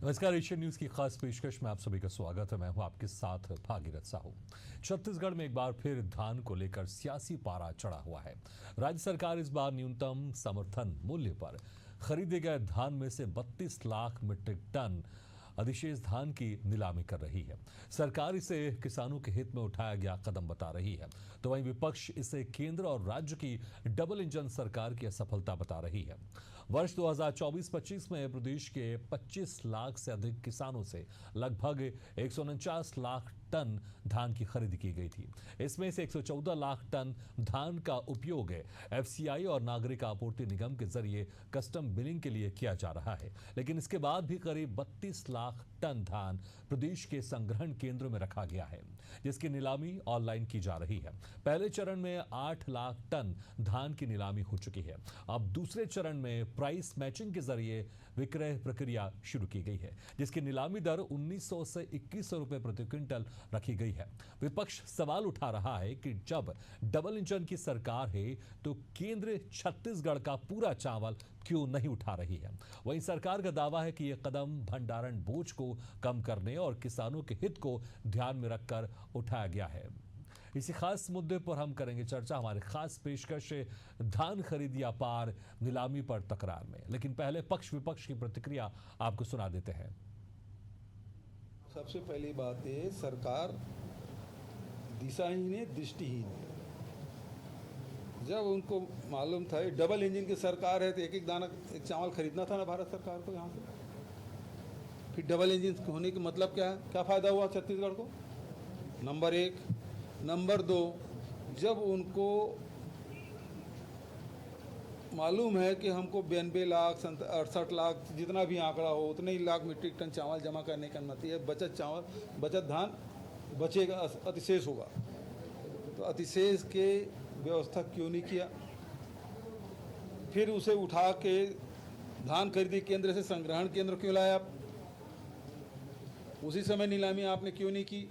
नमस्कार, Asian news की खास पेशकश में आप सभी का स्वागत है। मैं हूं आपके साथ भागीरथ साहू। छत्तीसगढ़ में एक बार फिर धान को लेकर सियासी पारा चढ़ा हुआ है। राज्य सरकार इस बार न्यूनतम समर्थन मूल्य पर खरीदे गए धान में से 32 लाख मीट्रिक टन अधिशेष धान की नीलामी कर रही है। सरकार इसे किसानों के हित में उठाया गया कदम बता रही है, तो वहीं विपक्ष इसे केंद्र और राज्य की डबल इंजन सरकार की असफलता बता रही है। वर्ष 2024-25 में प्रदेश के 25 लाख से अधिक किसानों से लगभग 149 लाख टन धान की खरीद की गई थी। इसमें से 114 लाख टन धान का उपयोग एफसीआई और नागरिक आपूर्ति निगम के जरिए कस्टम बिलिंग के लिए किया जा रहा है, लेकिन इसके बाद भी करीब 32 लाख टन धान प्रदेश के संग्रहण केंद्रों में रखा गया है, जिसकी नीलामी ऑनलाइन की जा रही है। पहले चरण में 8 लाख टन धान की नीलामी हो चुकी है। अब दूसरे चरण में प्राइस मैचिंग के जरिए विक्रय प्रक्रिया शुरू की गई है, जिसकी नीलामी दर 1900 से 2100 रुपए प्रति क्विंटल रखी गई है। विपक्ष सवाल उठा रहा है कि जब डबल इंजन की सरकार है तो केंद्र छत्तीसगढ़ का पूरा चावल क्यों नहीं उठा रही है। वहीं सरकार का दावा है कि यह कदम भंडारण बोझ को कम करने और किसानों के हित को ध्यान में रखकर उठाया गया है। इसी खास मुद्दे पर हम करेंगे चर्चा हमारे खास पेशकश धान खरीद या पार नीलामी पर तकरार में। लेकिन पहले पक्ष विपक्ष की प्रतिक्रिया आपको सुना देते हैं। सबसे पहली बात है, सरकार दिशाहीन है, दृष्टिहीन है। जब उनको मालूम था डबल इंजन की सरकार है तो एक दाना एक चावल खरीदना था ना भारत सरकार को यहाँ से। फिर डबल इंजन होने का मतलब क्या है, क्या फ़ायदा हुआ छत्तीसगढ़ को? नंबर एक। नंबर दो, जब उनको मालूम है कि हमको 92 लाख 68 लाख जितना भी आंकड़ा हो उतने ही लाख मीट्रिक टन चावल जमा करने का नतीजा बचत धान बचेगा, अतिशेष होगा, तो अतिशेष के व्यवस्था क्यों नहीं किया? फिर उसे उठा के धान खरीदी केंद्र से संग्रहण केंद्र क्यों लाया आप? उसी समय नीलामी आपने क्यों नहीं की?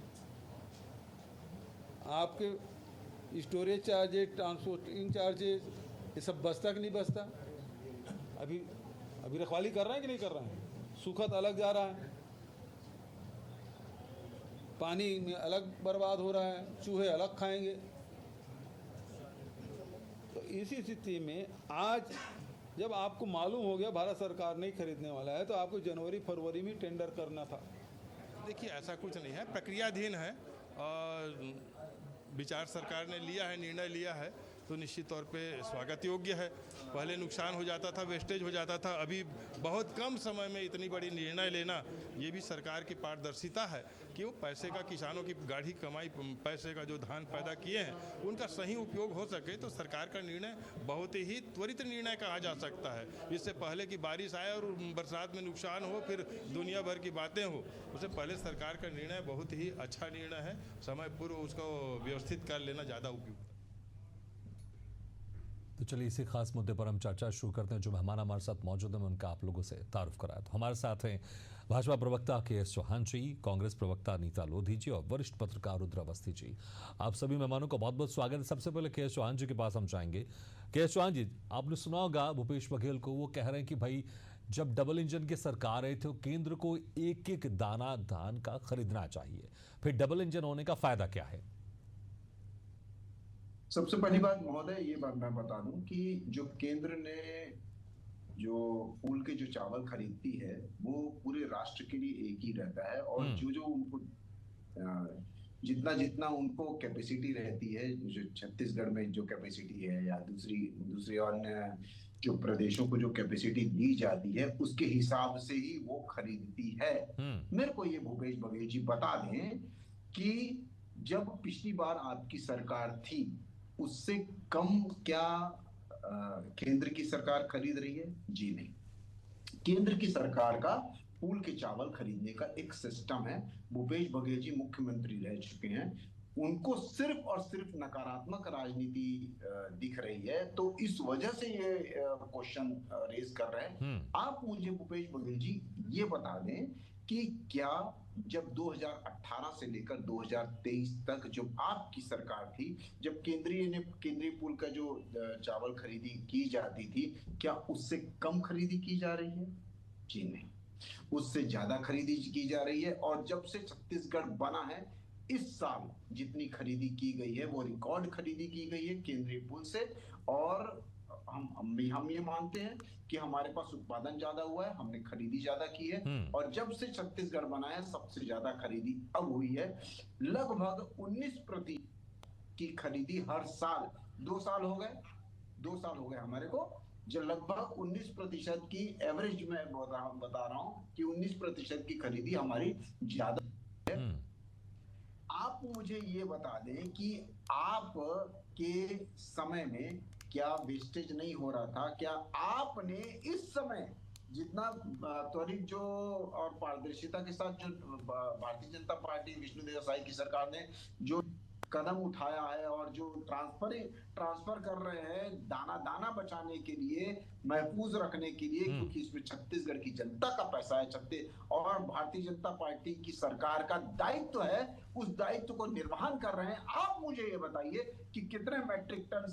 आपके स्टोरेज चार्जेज, ट्रांसपोर्टिंग चार्जेज, ये सब बचता कि नहीं बचता? अभी रखवाली कर रहे हैं कि नहीं कर रहे हैं? सूखत अलग जा रहा है, पानी में अलग बर्बाद हो रहा है, चूहे अलग खाएंगे। तो इसी स्थिति में आज जब आपको मालूम हो गया भारत सरकार नहीं खरीदने वाला है, तो आपको जनवरी फरवरी में टेंडर करना था। देखिए, ऐसा कुछ नहीं है, प्रक्रियाधीन है और विचार सरकार ने लिया है, निर्णय लिया है तो निश्चित तौर पे स्वागत योग्य है। पहले नुकसान हो जाता था, वेस्टेज हो जाता था, अभी बहुत कम समय में इतनी बड़ी निर्णय लेना, ये भी सरकार की पारदर्शिता है कि वो पैसे का, किसानों की गाढ़ी कमाई पैसे का जो धान पैदा किए हैं उनका सही उपयोग हो सके। तो सरकार का निर्णय बहुत ही त्वरित निर्णय कहा जा सकता है। इससे पहले कि बारिश आए और बरसात में नुकसान हो, फिर दुनिया भर की बातें हो, उससे पहले सरकार का निर्णय बहुत ही अच्छा निर्णय है। समय पूर्व उसको व्यवस्थित कर लेना ज़्यादा उपयुक्त। तो चलिए इसी खास मुद्दे पर हम चर्चा शुरू करते हैं। जो मेहमान हमारे साथ मौजूद हैं उनका आप लोगों से तारुफ कराया। तो हमारे साथ हैं भाजपा प्रवक्ता के.एस. चौहान जी, कांग्रेस प्रवक्ता नीता लोधी जी और वरिष्ठ पत्रकार रुद्र अवस्थी जी। आप सभी मेहमानों का बहुत बहुत स्वागत है। सबसे पहले के.एस. चौहान जी के पास हम जाएंगे। के.एस. चौहान जी, आपने सुना होगा भूपेश बघेल को, वो कह रहे हैं कि भाई जब डबल इंजन की सरकार है तो केंद्र को एक एक दाना धान का खरीदना चाहिए, फिर डबल इंजन होने का फायदा क्या है? सबसे पहली बात महोदय, ये बात मैं बता दूं कि जो केंद्र ने जो पूल के जो चावल खरीदती है वो पूरे राष्ट्र के लिए एक ही रहता है, और जो उनको जितना जितना उनको कैपेसिटी रहती है, जो छत्तीसगढ़ में जो कैपेसिटी है या दूसरी अन्य जो प्रदेशों को जो कैपेसिटी दी जाती है उसके हिसाब से ही वो खरीदती है। मेरे को ये भूपेश बघेल जी बता दें कि जब पिछली बार आपकी सरकार थी उससे कम क्या केंद्र की सरकार खरीद रही है? जी नहीं। केंद्र की सरकार का पूल के चावल खरीदने का एक सिस्टम है। भूपेश बघेल जी मुख्यमंत्री रह चुके हैं, उनको सिर्फ और सिर्फ नकारात्मक राजनीति दिख रही है, तो इस वजह से ये क्वेश्चन रेज कर रहे हैं। आप मुझे भूपेश बघेल जी ये बता दें कि क्या जब 2018 से लेकर 2023 तक जब आपकी सरकार थी, जब केंद्रीय पूल का जो चावल खरीदी की जाती थी, क्या उससे कम खरीदी की जा रही है? जी नहीं। उससे ज्यादा खरीदी की जा रही है। और जब से छत्तीसगढ़ बना है, इस साल जितनी खरीदी की गई है वो रिकॉर्ड खरीदी की गई है केंद्रीय पुल से। और हम ये मानते हैं कि हमारे पास उत्पादन ज्यादा हुआ है, हमने खरीदी ज्यादा की है। और जब से छत्तीसगढ़ बना है, सबसे ज्यादा खरीदी अब हुई है। लगभग 19% की खरीदी हर साल, 2 साल हो गए, 2 साल हो गए हमारे को, जो लगभग 19% की एवरेज में बता रहा हूं कि 19% की खरीदी हमारी ज्यादा है। आप मुझे ये बता दें कि आप के समय में क्या वेस्टेज नहीं हो रहा था? क्या आपने इस समय जितना त्वरित जो और पारदर्शिता के साथ जो भारतीय जनता पार्टी विष्णुदेव साई की सरकार ने जो कदम उठाया है और जो ट्रांसफर कर रहे हैं दाना दाना बचाने के लिए, महफूज रखने के लिए, क्योंकि इसमें छत्तीसगढ़ की जनता का पैसा है, और भारतीय जनता पार्टी की सरकार का दायित्व है, उस दायित्व को निर्वहन कर रहे हैं। आप मुझे ये बताइए कि कितने मैट्रिक टन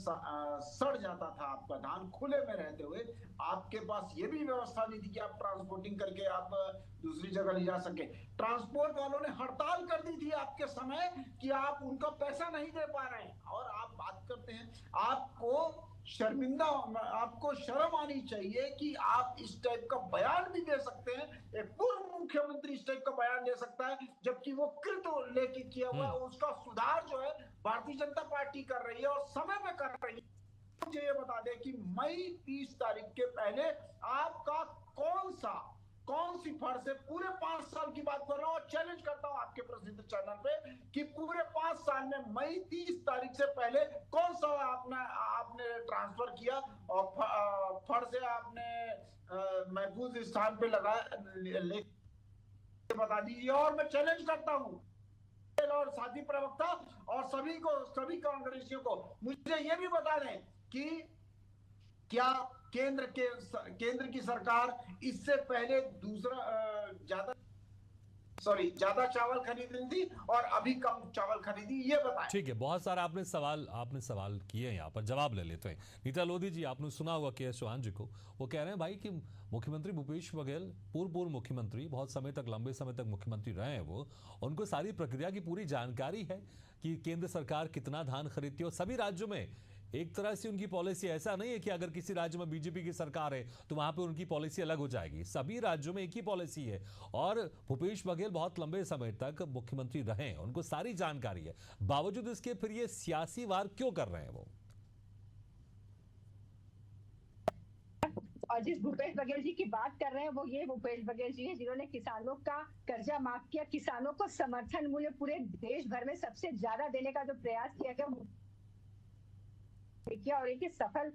सड़ जाता था आपका धान खुले में रहते हुए? आपके पास ये भी व्यवस्था नहीं थी कि आप ट्रांसपोर्टिंग करके आप दूसरी जगह ले जा सके। ट्रांसपोर्ट वालों ने हड़ताल कर दी थी आपके समय कि आप उनका पैसा नहीं दे पा रहे हैं, और आप बात करते हैं। आपको शर्मिंदा, आपको शर्म आनी चाहिए कि आप इस टाइप का बयान भी दे सकते हैं। एक पूर्व मुख्यमंत्री इस टाइप का बयान दे सकता है, जबकि वो कृत लेके किया हुआ है, उसका सुधार जो है भारतीय जनता पार्टी कर रही है और समय में कर रही है। मुझे ये बता दें कि मई 30 तारीख के पहले आपका कौन सी फर्ज है? पूरे 5 साल की बात कर रहा हूं और चैलेंज करता हूं आपके प्रसिद्ध चैनल पे कि पूरे 5 साल में मई 30 तारीख से पहले कौन सा आपने ट्रांसफर किया और फर्ज है आपने महफूज स्थान पे लगाया, बता दीजिए। और मैं चैलेंज करता हूं और साथी प्रवक्ता और सभी कांग्रेसियों को, मुझे ये भी बता दें कि क्या केंद्र की सरकार इससे पहले ज्यादा चावल खरीद रही थी और अभी कम चावल खरीदी? ये बताएं। ठीक है, बहुत सारा आपने सवाल किए, यहाँ पर जवाब ले लेते हैं। नीता लोधी जी, आपने सुना होगा के एस चौहान जी को, वो कह रहे हैं भाई कि मुख्यमंत्री भूपेश बघेल पूर्व मुख्यमंत्री, बहुत समय तक, लंबे समय तक मुख्यमंत्री रहे हैं वो, उनको सारी प्रक्रिया की पूरी जानकारी है कि केंद्र सरकार कितना धान खरीदती है। और सभी राज्यों में एक तरह से उनकी पॉलिसी ऐसा नहीं है कि अगर किसी राज्य में बीजेपी की सरकार है तो वहां पे उनकी पॉलिसी अलग हो जाएगी। सभी राज्यों में एक ही पॉलिसी है। और भूपेश बघेल बहुत लंबे समय तक मुख्यमंत्री रहे हैं, उनको सारी जानकारी है। बावजूद इसके फिर ये सियासी वार क्यों कर रहे हैं वो? और जिस भूपेश बघेल जी की बात कर रहे हैं वो ये भूपेश बघेल जी हैं जिन्होंने किसानों का कर्जा माफ किया, किसानों को समर्थन मूल्य पूरे देश भर में सबसे ज्यादा देने का जो प्रयास किया गया और एक सफल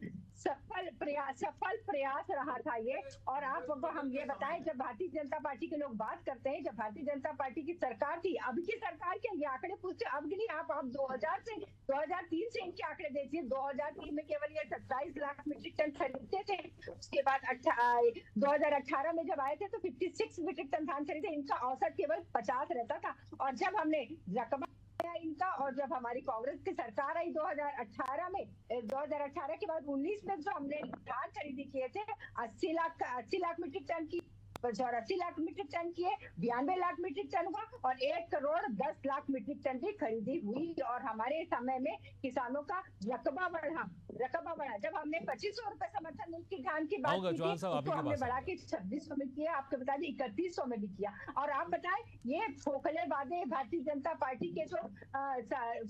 प्रयास रहा था ये। और आपको हम ये बताएं, जब भारतीय जनता पार्टी के लोग बात करते हैं, जब भारतीय जनता पार्टी की सरकार थी, अब की सरकार के ये आंकड़े पूछते अब नहीं, आप 2003 से इनके आंकड़े देखिए। 2003 में केवल ये 27 लाख मीट्रिक टन खरीदते थे। उसके बाद 2018 में जब आए थे तो 56 मीट्रिक टन धान खरीदे, इनका औसत केवल 50 रहता था। और जब हमने रकबा इनका, और जब हमारी कांग्रेस की सरकार आई 2018 में, 2018 के बाद 19 में जो हमने धान खरीदी किए थे 80 लाख मीट्रिक टन की, 84 लाख मीट्रिक टन की है, 92 लाख मीट्रिक टन हुआ और 1 करोड़ 10 लाख मीट्रिक टन की खरीदी हुई। और हमारे समय में किसानों का रकबा बढ़ा। जब हमने 2500 रुपए समर्थन मूल्य की धान की बात की थी, तो हमने बढ़ा के 2600 में किया, आपको बता दें 3100 में भी किया। और आप बताएं, ये खोखले वादे भारतीय जनता पार्टी के जो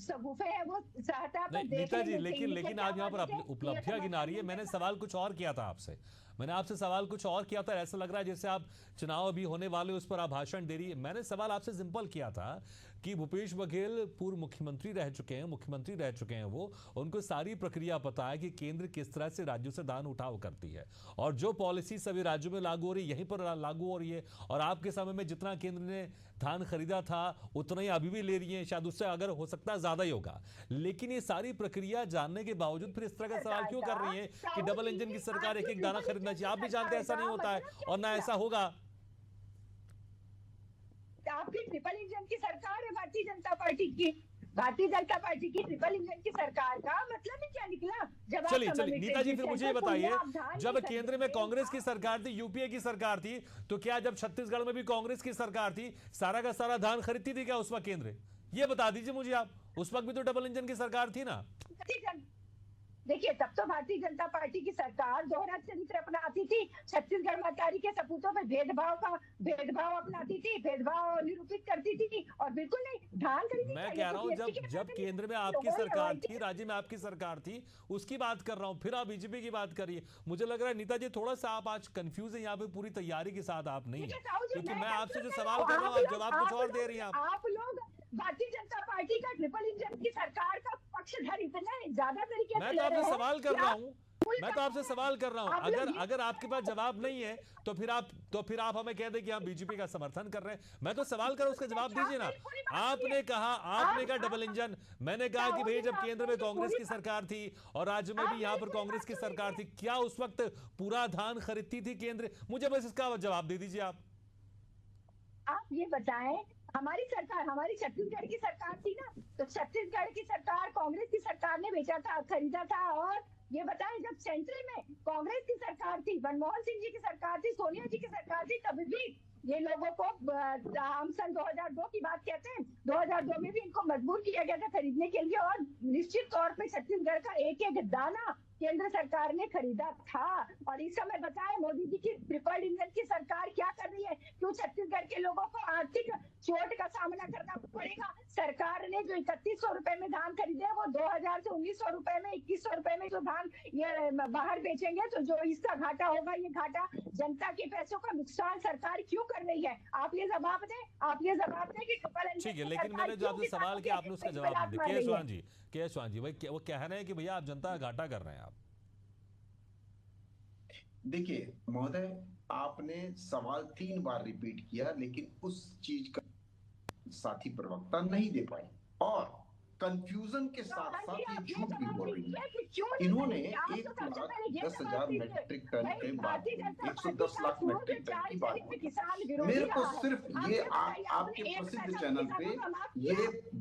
सगुफे हैं वो सहायता पर नीता जी, लेकिन आप यहाँ पर उपलब्धियां गिना रही है। मैंने सवाल कुछ और किया था आपसे, ऐसा लग रहा है जैसे आप चुनाव अभी होने वाले उस पर आप भाषण दे रही है। मैंने सवाल आपसे सिंपल किया था कि भूपेश बघेल पूर्व मुख्यमंत्री रह चुके हैं वो, उनको सारी प्रक्रिया पता है कि केंद्र किस तरह से राज्यों से दान उठाव करती है और जो पॉलिसी सभी राज्यों में लागू हो रही है यहीं पर लागू हो रही है। और आपके समय में जितना केंद्र ने धान खरीदा था उतना ही अभी भी ले रही है, शायद उससे अगर हो सकता है ज्यादा ही होगा। लेकिन ये सारी प्रक्रिया जानने के बावजूद फिर इस तरह का सवाल क्यों कर रही है कि डबल इंजन की सरकार एक दाना खरीदना चाहिए? आप भी जानते हैं ऐसा नहीं होता है और ना ऐसा होगा। आपकी ट्रिपल इंजन की सरकार है भारतीय जनता पार्टी की, भारतीय जनता पार्टी की ट्रिपल इंजन की सरकार का मतलब ही क्या निकला? जब आप चलिए समझ चलिए लीजिए नीता जी, फिर मुझे ये सेंटर को बताइए, आप ध्यान जब नहीं केंद्र में सकते। कांग्रेस की सरकार थी, यूपीए की सरकार थी, तो क्या जब छत्तीसगढ़ में भी कांग्रेस की सरकार थी, सारा का सारा धान खरीदती थी क्या उस वक्त केंद्र? ये बता दीजिए मुझे आप, उस वक्त भी तो डबल इंजन की सरकार थी ना। देखिए, तब तो भारतीय जनता पार्टी की सरकार दोहरा चरित्र अपनाती थी, छत्तीसगढ़ मतारी के सपूतों में भेदभाव अपनाती थी, भेदभाव निरूपित करती थी, और बिल्कुल नहीं धान खरीदी। मैं कह रहा हूं जब केंद्र में आपकी सरकार थी, राज्य में आपकी सरकार थी, उसकी बात कर रहा हूं, फिर आप बीजेपी की बात करिए। मुझे लग रहा है नीता जी थोड़ा सा आप आज कंफ्यूज है, यहाँ पे पूरी तैयारी के साथ आप नहीं है, क्योंकि मैं आपसे जो सवाल कर रहा हूँ आप जवाब कुछ और दे रही हैं। आप लोग भारतीय जनता पार्टी का ट्रिपल इंजन की सरकार का पक्षधर इतना ज्यादा तरीके से मैं तो आपसे सवाल कर रहा हूँ, मैं तो आपसे सवाल कर रहा हूँ, अगर आपके पास जवाब नहीं है तो फिर आप हमें कह दें कि हम बीजेपी का समर्थन कर रहे हैं। मैं तो सवाल कर, उसका जवाब दीजिए ना। आपने कहा डबल इंजन, मैंने कहा कि भाई जब केंद्र में कांग्रेस की सरकार थी और राज्य में भी यहाँ पर कांग्रेस की सरकार थी, क्या उस वक्त पूरा धान खरीदती थी केंद्र? मुझे बस इसका जवाब दे दीजिए आप ये बताएं, हमारी सरकार, हमारी छत्तीसगढ़ की सरकार थी ना, तो छत्तीसगढ़ की सरकार कांग्रेस की सरकार ने बेचा था, खरीदा था। और ये बताएं, जब सेंट्रल में कांग्रेस की सरकार थी, मनमोहन सिंह जी की सरकार थी, सोनिया जी की सरकार थी, तभी भी ये लोगों को हम सन 2002 की बात कहते हैं, 2002 में भी इनको मजबूर किया गया था खरीदने के लिए, और निश्चित तौर पे छत्तीसगढ़ का एक एक दाना केंद्र सरकार ने खरीदा था। और इस समय बताएं, मोदी जी की ट्रिपल इंजन की सरकार क्या कर रही है? क्यों छत्तीसगढ़ के लोगों को आर्थिक चोट का सामना करना पड़ेगा? सरकार ने जो 3100 रुपए में धान खरीदे, वो 2000 से 1900 रुपए में, 2100 रुपए में जो धान ये बाहर बेचेंगे, तो जो इसका घाटा होगा, ये घाटा जनता के पैसों का नुकसान सरकार क्यों कर रही है? आप ये जवाब दें, आप ये जवाब दें कि ट्रिपल इंजन। ठीक है, लेकिन मैंने जो आपसे सवाल किया आपने उसका जवाब नहीं दिया। के चौहान जी भाई वो कह रहे हैं कि भैया आप जनता का घाटा कर रहे हैं। आप देखिए महोदय, आपने सवाल 3 बार रिपीट किया, लेकिन उस चीज का साथी प्रवक्ता नहीं दे पाई, और कंफ्यूजन के साथ साथ ये झूठ भी बोल रही है। इन्होंने 1,10,000 मैट्रिक टन के बाद 110 लाख मैट्रिक टन की बात की। मेरे को सिर्फ ये आपके प्रसिद्ध चैनल पे ये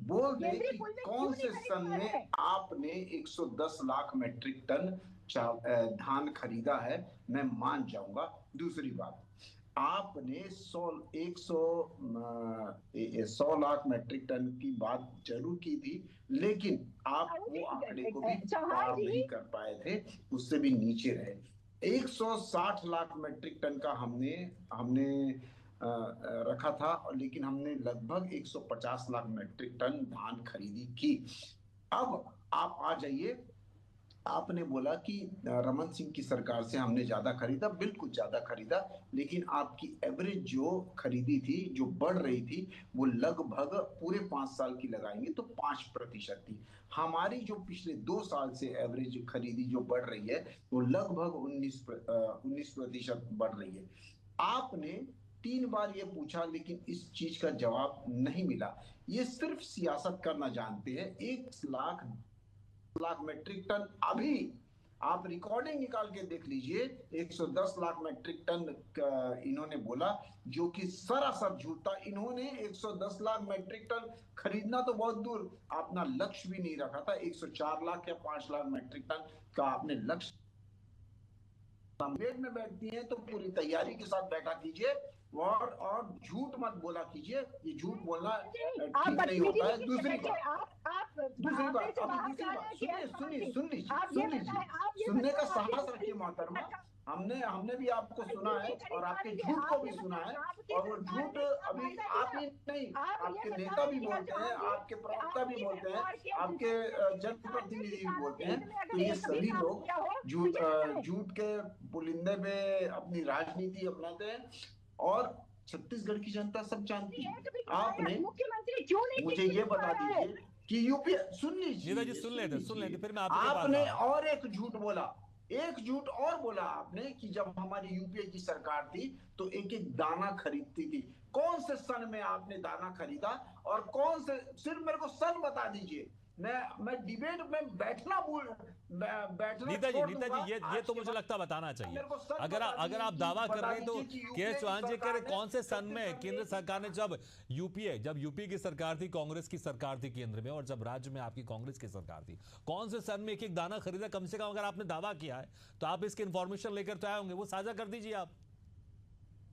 बोल दे कि कौन से सन में आपने 110 लाख मैट्रिक टन धान खरीदा है, मैं मान जाऊंगा। दूसरी बात, आपने 100 लाख मैट्रिक टन की बात जरूर की थी, लेकिन आप वो आंकड़े को भी पार नहीं कर पाए थे, उससे भी नीचे रहे। 160 लाख मैट्रिक टन का हमने रखा था, लेकिन हमने लगभग 150 लाख मैट्रिक टन धान खरीदी की। अब आप आ जाइए, आपने बोला कि रमन सिंह की सरकार से हमने ज्यादा खरीदा, बिल्कुल ज्यादा खरीदा, लेकिन आपकी एवरेज जो खरीदी थी, जो बढ़ रही थी, वो लगभग पूरे 5 साल की लगाएंगे तो 5% थी। हमारी जो पिछले 2 साल से एवरेज खरीदी जो बढ़ रही है, वो लगभग 19% बढ़ रही है। आपने 3 बार ये पूछा, लेकिन इस चीज का जवाब नहीं मिला। ये सिर्फ सियासत करना जानते हैं। 1 लाख मैट्रिक टन, अभी आप रिकॉर्डिंग निकाल के देख लीजिए, 110 लाख मैट्रिक टन इन्होंने बोला, जो कि सरासर झूठ था। इन्होंने 110 लाख मैट्रिक टन खरीदना तो बहुत दूर, अपना लक्ष्य भी नहीं रखा था। 104 लाख या 5 लाख मैट्रिक टन का आपने लक्ष्य। में बैठती हैं तो पूरी तैयारी के साथ बैठा कीजिए, और झूठ मत बोला कीजिए। ये झूठ बोलना ठीक नहीं होता है। दूसरी बात, सुनने का साहस रखिए मोहतरमा। हमने भी आपको सुना है और आपके झूठ को भी सुना है, और वो झूठ अभी आप ही नहीं, आपके नेता भी बोलते हैं, आपके प्रवक्ता भी बोलते हैं, आपके जनप्रतिनिधि भी बोलते हैं। तो ये सभी लोग झूठ के पुलिंदे में अपनी राजनीति अपनाते हैं, और छत्तीसगढ़ की जनता सब जानती है। आपने मुझे ये बता दीजिए कि यूपी, सुन लीजिए, सुन लेते फिर मैं आपने और एक झूठ बोला, एक झूठ और बोला आपने कि जब हमारी यूपीए की सरकार थी तो एक एक दाना खरीदती थी। कौन से सन में आपने दाना खरीदा, और कौन से, सिर्फ मेरे को सन बता दीजिए मैं डिबेट में बैठना नीता जी, छोड़ नीता दूंगा। जी, ये आज तो के मुझे बाद लगता बताना चाहिए। मेरे को सच अगर बता अगर आप दीजिए दावा कर बता रहे हैं तो दीजिए कि के यूपीए चौहान जी कह रहे सरकार कौन से सन में छत्तीसगढ़ केंद्र सरकार ने, जब यूपी की सरकार थी, कांग्रेस की सरकार थी केंद्र में, और जब राज्य में आपकी कांग्रेस की सरकार थी, कौन से सन में एक एक दाना खरीदा? कम से कम अगर आपने दावा किया है तो आप इसकी इंफॉर्मेशन लेकर तो आए होंगे, वो साझा कर दीजिए आप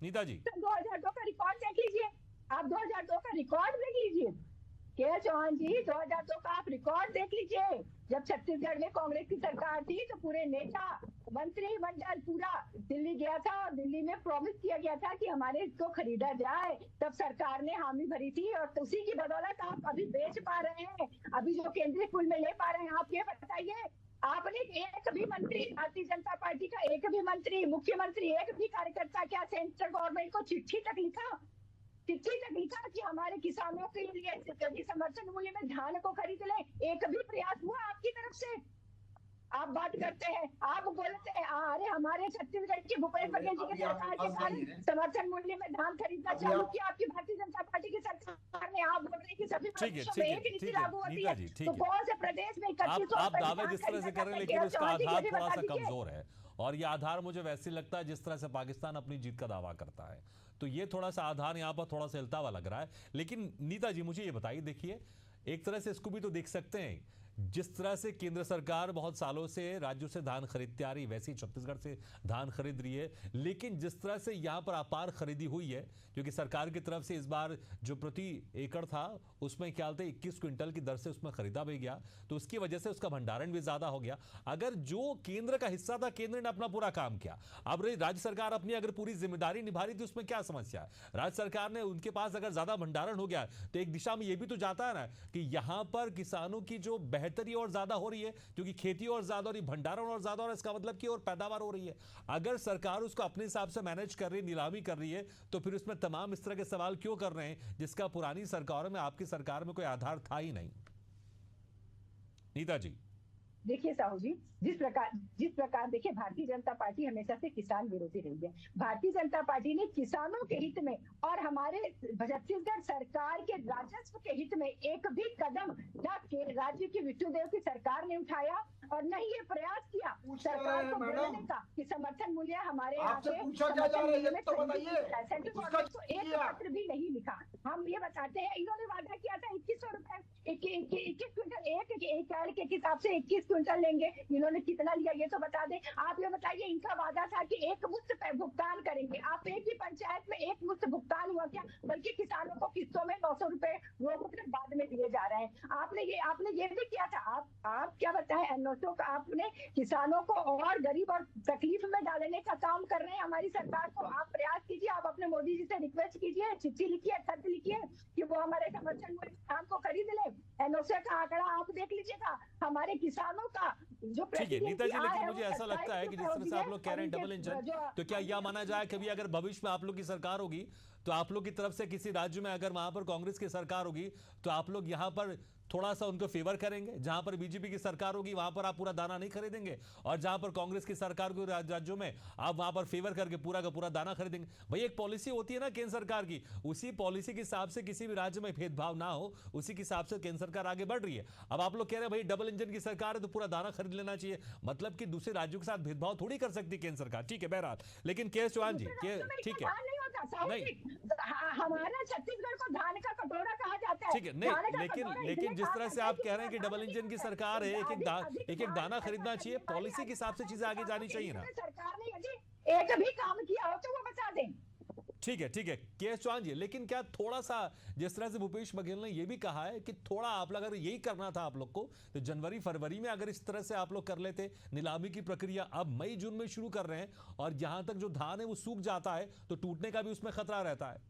नीता जी। 2002 का रिकॉर्ड देख लीजिए, आप 2002 का रिकॉर्ड देख लीजिए के चौहान जी, 2002 का आप रिकॉर्ड देख लीजिए। जब छत्तीसगढ़ में कांग्रेस की सरकार थी तो पूरे नेता मंत्रिमंडल पूरा दिल्ली गया था और दिल्ली में प्रॉमिस किया गया था कि हमारे इसको खरीदा जाए। तब सरकार ने हामी भरी थी और उसी की बदौलत आप अभी बेच पा रहे हैं, अभी जो केंद्रीय पूल में ले पा रहे हैं। आप ये बताइए, आपने एक भी मंत्री, भारतीय जनता पार्टी का एक भी मंत्री, मुख्यमंत्री, एक भी कार्यकर्ता क्या सेंट्रल गवर्नमेंट को चिट्ठी तक लिखा कि हमारे किसानों के लिए समर्थन मूल्य में धान को खरीद ले? एक भी प्रयास हुआ आपकी तरफ से? आप बात करते हैं, आप बोलते हैं अरे हमारे छत्तीसगढ़ के भूपेश बघेल जी की सरकार के कारण समर्थन मूल्य में धान खरीदना चालू किया आपकी भारतीय जनता पार्टी की सरकार ने। आप बोल रहे हैं कि सभी प्रदेशों में एक नीति लागू होती है, तो कौन से प्रदेश में आप दावे जिस तरह से कर रहे हैं, लेकिन उसका आधार थोड़ा सा कमजोर है, और ये आधार मुझे वैसे लगता है जिस तरह से पाकिस्तान अपनी जीत का दावा करता है, तो ये थोड़ा सा आधार यहाँ पर थोड़ा सा हिलता हुआ लग रहा है। लेकिन नीता जी मुझे ये बताइए, देखिए एक तरह से इसको भी तो देख सकते हैं, जिस तरह से केंद्र सरकार बहुत सालों से राज्यों से धान खरीदती आ रही, वैसे ही छत्तीसगढ़ से धान खरीद रही है, लेकिन जिस तरह से यहाँ पर अपार खरीदी हुई है, क्योंकि सरकार की तरफ से इस बार जो प्रति एकड़ था उसमें क्या थे 21 क्विंटल की दर से उसमें खरीदा भी गया, तो उसकी वजह से उसका भंडारण भी ज्यादा हो गया। अगर जो केंद्र का हिस्सा था, केंद्र ने अपना पूरा काम किया, अब राज्य सरकार अपनी अगर पूरी जिम्मेदारी निभा रही थी, उसमें क्या समस्या है? राज्य सरकार ने, उनके पास अगर ज्यादा भंडारण हो गया तो एक दिशा में यह भी तो जाता है ना कि यहां पर किसानों की जो बेहतरी और ज्यादा हो रही है, क्योंकि खेती और ज्यादा हो रही, भंडारण और ज्यादा हो रहा है, इसका मतलब कि और पैदावार हो रही है। अगर सरकार उसको अपने हिसाब से मैनेज कर रही है, नीलामी कर रही है, तो फिर उसमें तमाम इस तरह के सवाल क्यों कर रहे हैं, जिसका पुरानी सरकारों में, आपकी सरकार में कोई आधार था ही नहीं। नीता जी देखिए साहू जी, जिस प्रकार देखिए, भारतीय जनता पार्टी हमेशा से किसान विरोधी रही है। भारतीय जनता पार्टी ने किसानों के हित में और हमारे छत्तीसगढ़ सरकार के राजस्व के हित में एक भी कदम न राज्य की विष्णुदेव की सरकार ने उठाया और न ही ये प्रयास किया सरकार को बोलने का कि समर्थन मूल्य हमारे यहाँ आपसे पे पूछा क्या जा रहा है, ये तो बताइए। सेंट्रल गवर्नमेंट को एक पत्र भी नहीं लिखा। हम ये बताते हैं, इन्होंने वादा किया था 2100 रुपए 21 क्विंटल एक एकड़ के हिसाब से 21 क्विंटल लेंगे, इन्होंने कितना लिया ये तो बता दें। आप ये बताइए, इनका वादा था कि एक मुश्त भुगतान करेंगे। आप एक ही पंचायत में एक मुश्त भुगतान हुआ क्या? बल्कि किसानों को किस्तों में 900 रुपए रोज बाद में दिए जा रहे हैं। आपने ये भी किया था। आप क्या बताएं, एनओसो का आपने किसानों को और गरीब और तकलीफ में डालने का काम कर रहे हैं हमारी सरकार को। आप प्रयास कीजिए, आप अपने मोदी जी से रिक्वेस्ट कीजिए, चिट्ठी लिखिए, खत लिखिए कि वो हमारे समर्थन मूल्य धान को खरीद ले। एनओसी का आंकड़ा आप देख लीजिएगा, हमारे किसानों का जो ठीक है नीता जी, लेकिन मुझे ऐसा लगता है कि जिस तरह से आप लोग कह रहे हैं डबल इंजन, तो क्या यह माना जाए कभी अगर भविष्य में आप लोग की सरकार होगी तो आप लोग की तरफ से किसी राज्य में अगर वहां पर कांग्रेस की सरकार होगी तो आप लोग यहां पर थोड़ा सा उनको फेवर करेंगे, जहां पर बीजेपी की सरकार होगी वहां पर आप पूरा दाना नहीं खरीदेंगे, और जहां पर कांग्रेस की सरकार को राज्यों में आप वहां पर फेवर करके पूरा का पूरा दाना खरीदेंगे? भाई एक पॉलिसी होती है ना केंद्र सरकार की, उसी पॉलिसी के हिसाब से किसी भी राज्य में भेदभाव ना हो, उसी के हिसाब से केंद्र सरकार आगे बढ़ रही है। अब आप लोग कह रहे हैं भाई डबल इंजन की सरकार है तो पूरा दाना खरीद लेना चाहिए, मतलब कि दूसरे राज्यों के साथ भेदभाव थोड़ी कर सकती केंद्र सरकार। ठीक है बहरहाल, लेकिन के चौहान जी ठीक है, नहीं हमारा छत्तीसगढ़ को धान का कटोरा कहा जाता है। ठीक है, नहीं लेकिन जिस तरह से आप कह रहे हैं कि डबल इंजन की सरकार है, एक एक दाना खरीदना चाहिए, पॉलिसी के हिसाब से चीजें आगे जानी चाहिए ना। सरकार ने यदि एक भी काम किया हो तो वो बता दें। ठीक है के चौहान जी, लेकिन क्या थोड़ा सा जिस तरह से भूपेश बघेल ने यह भी कहा है कि थोड़ा आप लोग अगर यही करना था आप लोग को तो जनवरी फरवरी में अगर इस तरह से आप लोग कर लेते, नीलामी की प्रक्रिया अब मई जून में शुरू कर रहे हैं और जहां तक जो धान है वो सूख जाता है तो टूटने का भी उसमें खतरा रहता है।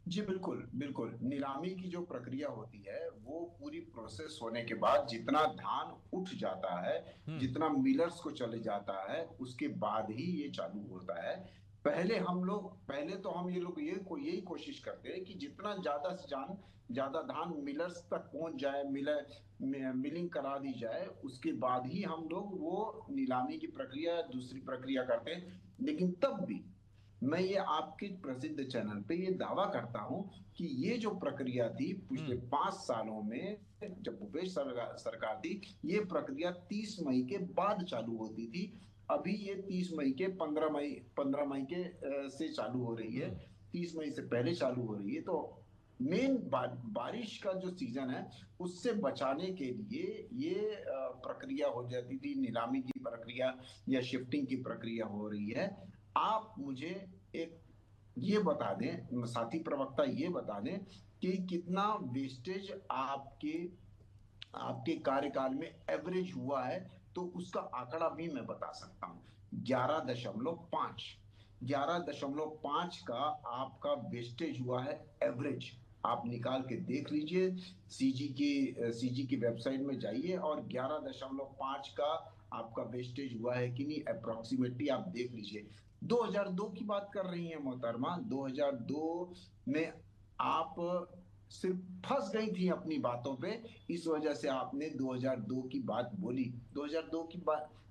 जी बिल्कुल बिल्कुल, नीलामी की जो प्रक्रिया होती है वो पूरी प्रोसेस होने के बाद जितना धान उठ जाता है, जितना मिलर्स को चले जाता है, उसके बाद ही ये चालू होता है। पहले तो हम ये लोग यही कोशिश करते हैं कि जितना ज्यादा से ज्यादा धान मिलर्स तक पहुंच जाए, मिलिंग करा दी जाए, उसके बाद ही हम लोग वो नीलामी की प्रक्रिया दूसरी प्रक्रिया करते हैं। लेकिन तब भी मैं ये आपके प्रसिद्ध चैनल पे ये दावा करता हूं कि ये जो प्रक्रिया थी पिछले 5 सालों में जब भूपेश सरकार थी, ये प्रक्रिया 30 मई के बाद चालू होती थी। अभी ये 30 मई के 15 मई के से चालू हो रही है, 30 मई से पहले चालू हो रही है। तो मेन बारिश का जो सीजन है उससे बचाने के लिए ये प्रक्रिया हो जाती थी, नीलामी की प्रक्रिया या शिफ्टिंग की प्रक्रिया हो रही है। आप मुझे एक ये बता दें, साथी प्रवक्ता ये बता दें कि कितना वेस्टेज आपके कार्यकाल में एवरेज हुआ है, तो उसका आंकड़ा भी मैं बता सकता हूं। 11.5 का आपका वेस्टेज हुआ है एवरेज। आप निकाल के देख लीजिए, सीजी की वेबसाइट में जाइए और 11.5 का आपका वेस्टेज हुआ है कि नहीं, अप्रोक्सीमेटली आप देख लीजिए। 2002 की बात कर रही हैं मोहतरमा, 2002 में आप सिर्फ फंस गई थी अपनी बातों पे, इस वजह से आपने 2002 की बात बोली।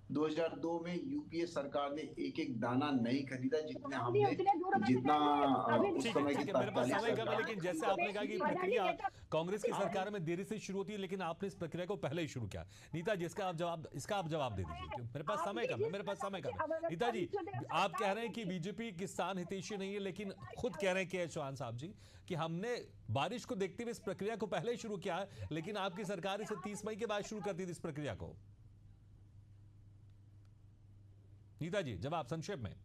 2002 में यूपीए सरकार ने एक एक दाना नहीं खरीदा जितना उस समय की मेरे पास समय कम है, लेकिन जैसे तो आपने कहा कि प्रक्रिया कांग्रेस की सरकार में देरी से शुरू होती है, लेकिन आपने इस प्रक्रिया को पहले ही शुरू किया। नीता जी, इसका आप जवाब दे दीजिए। मेरे पास समय कम है, नीता जी, आप कह रहे हैं कि बीजेपी किसान हितैषी नहीं है, लेकिन खुद कह रहे हैं के चौहान साहब जी कि हमने बारिश को देखते हुए इस प्रक्रिया को पहले ही शुरू किया है, लेकिन आपकी सरकार इसे 30 मई के बाद शुरू करती थी इस प्रक्रिया को। नीता जी, जवाब संक्षेप में।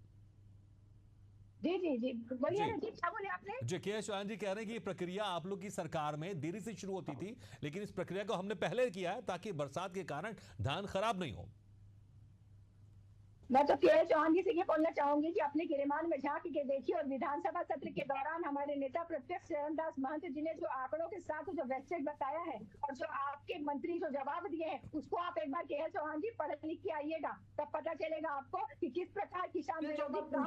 जी बोलिए ना जी, क्या बोले आपने? जी, के चौहान जी कह रहे हैं कि ये प्रक्रिया आप लोग की सरकार में देरी से शुरू होती थी, लेकिन इस प्रक्रिया को हमने पहले किया है ताकि बरसात के कारण धान खराब नहीं हो। मैं तो के चौहान जी से ये बोलना चाहूंगी कि अपने गिरेमान में झांक के देखिए और विधानसभा सत्र के दौरान हमारे नेता प्रत्यक्ष चरणदास महंत जी ने जो आंकड़ों के साथ जो वेस्टेज बताया है और जो आपके मंत्री जो जवाब दिए हैं, उसको आप एक बार के चौहान जी पढ़ लिख के आइएगा, तब पता चलेगा आपको कि किस प्रकार किसान विरोधी काम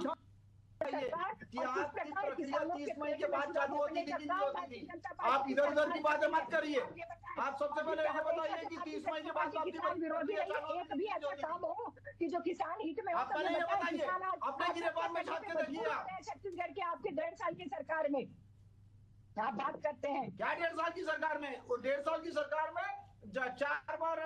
सरकार कि आप इस प्रक्रिया 30 मई के बाद चालू होती थी कि नहीं होती थी। आप इधर-उधर की बातें मत करिए। आप सबसे पहले ये बताइए कि 30 मई के बाद किसान विरोधी एक भी ऐसा काम हो कि जो किसान हित में हो। आप पहले ये बताइए, अपने गिरेबान में झांक के देखिए आप। छत्तीसगढ़ के आपके 1.5 साल की सरकार में आप बात करते हैं क्या 1.5 साल की सरकार में? वो 1.5 साल की सरकार में 4 बार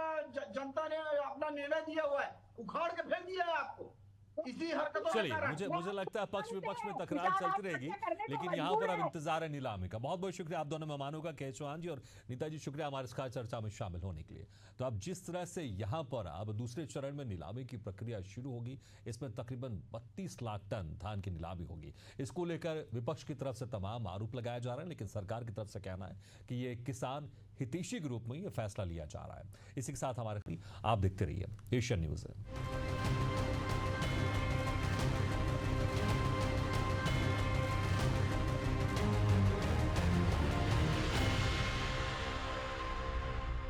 जनता ने अपना निर्णय दिया हुआ है, उखाड़ के फेंक दिया है आपको इसी हरकतों के कारण। चलिए, मुझे लगता है पक्ष विपक्ष में तकरार चलती रहेगी, लेकिन यहाँ पर अब इंतजार है नीलामी का। बहुत बहुत शुक्रिया आप दोनों मेहमानों का, के चौहान जी और नीता जी, शुक्रिया हमारे इस चर्चा में शामिल होने के लिए। तो अब जिस तरह से यहाँ पर अब दूसरे चरण में नीलामी की प्रक्रिया शुरू होगी, इसमें तकरीबन 32 लाख टन धान की नीलामी होगी। इसको लेकर विपक्ष की तरफ से तमाम आरोप लगाया जा रहा है, लेकिन सरकार की तरफ से कहना है कि ये किसान हितैषी के रूप में ये फैसला लिया जा रहा है। इसी के साथ हमारे आप देखते रहिए एशियन न्यूज।